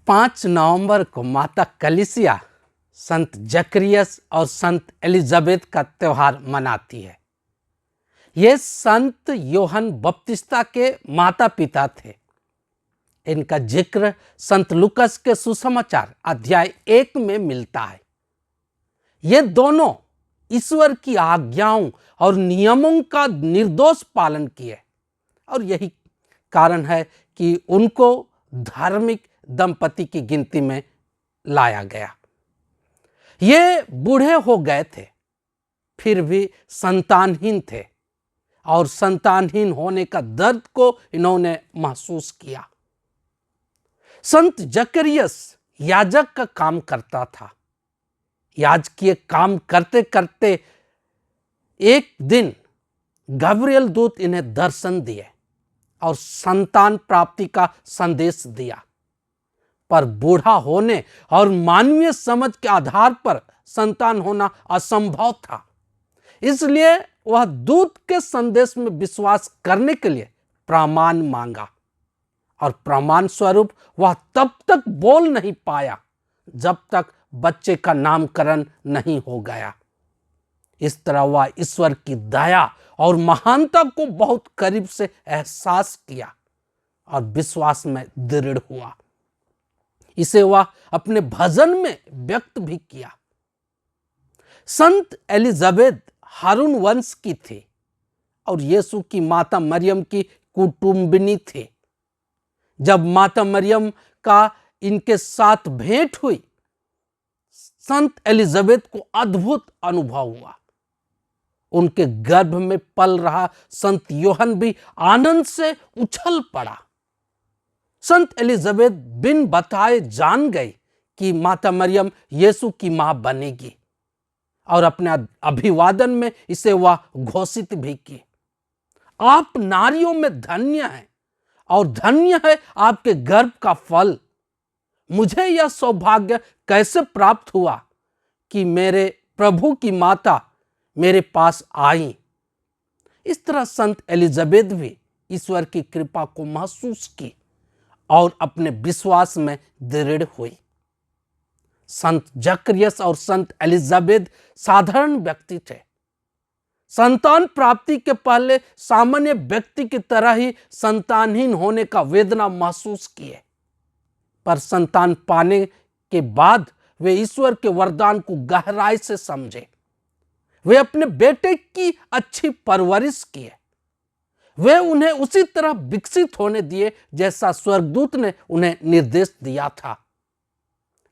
5 नवंबर को माता कलीसिया संत जकरियस और संत एलिजाबेथ का त्यौहार मनाती है। ये संत यूहन्ना बपतिस्ता के माता पिता थे। इनका जिक्र संत लूकस के सुसमाचार अध्याय 1 में मिलता है। ये दोनों ईश्वर की आज्ञाओं और नियमों का निर्दोष पालन किए और यही कारण है कि उनको धार्मिक दंपति की गिनती में लाया गया। ये बूढ़े हो गए थे, फिर भी संतानहीन थे और संतानहीन होने का दर्द को इन्होंने महसूस किया। संत जकरियस याजक का काम करता था। याजकीय काम करते करते एक दिन गब्रिएल दूत इन्हें दर्शन दिए और संतान प्राप्ति का संदेश दिया, पर बूढ़ा होने और मानवीय समझ के आधार पर संतान होना असंभव था। इसलिए वह दूत के संदेश में विश्वास करने के लिए प्रमाण मांगा और प्रमाण स्वरूप वह तब तक बोल नहीं पाया जब तक बच्चे का नामकरण नहीं हो गया। इस तरह वह ईश्वर की दया और महानता को बहुत करीब से एहसास किया और विश्वास में दृढ़ हुआ। इसे वह अपने भजन में व्यक्त भी किया। संत एलिजाबेथ हारून वंश की थी और यीशु की माता मरियम की कुटुंबिनी थी। जब माता मरियम का इनके साथ भेंट हुई, संत एलिजाबेथ को अद्भुत अनुभव हुआ। उनके गर्भ में पल रहा संत यूहन्ना भी आनंद से उछल पड़ा। संत एलिजाबेथ बिन बताए जान गई कि माता मरियम यीशु की मां बनेगी और अपने अभिवादन में इसे वह घोषित भी की। आप नारियों में धन्य हैं और धन्य है आपके गर्भ का फल। मुझे यह सौभाग्य कैसे प्राप्त हुआ कि मेरे प्रभु की माता मेरे पास आई। इस तरह संत एलिजाबेथ भी ईश्वर की कृपा को महसूस की और अपने विश्वास में दृढ़ हुई। संत जकरियस और संत एलिजाबेथ साधारण व्यक्ति थे। संतान प्राप्ति के पहले सामान्य व्यक्ति की तरह ही संतानहीन होने का वेदना महसूस किए, पर संतान पाने के बाद वे ईश्वर के वरदान को गहराई से समझे। वे अपने बेटे की अच्छी परवरिश किए। वे उन्हें उसी तरह विकसित होने दिए जैसा स्वर्गदूत ने उन्हें निर्देश दिया था।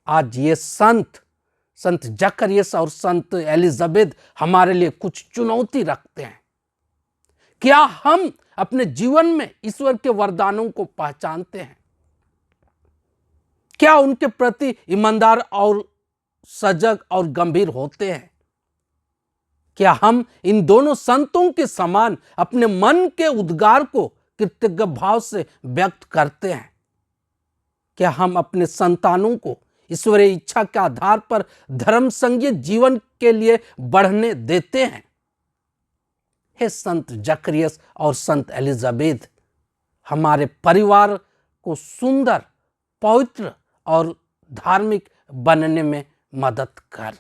आज ये संत जकरियस और संत एलिजाबेथ हमारे लिए कुछ चुनौती रखते हैं। क्या हम अपने जीवन में ईश्वर के वरदानों को पहचानते हैं? क्या उनके प्रति ईमानदार और सजग और गंभीर होते हैं? क्या हम इन दोनों संतों के समान अपने मन के उद्गार को कृतज्ञ भाव से व्यक्त करते हैं? क्या हम अपने संतानों को ईश्वरीय इच्छा के आधार पर धर्म संगीत जीवन के लिए बढ़ने देते हैं? हे संत जकरियस और संत एलिजाबेथ, हमारे परिवार को सुंदर, पवित्र और धार्मिक बनने में मदद कर।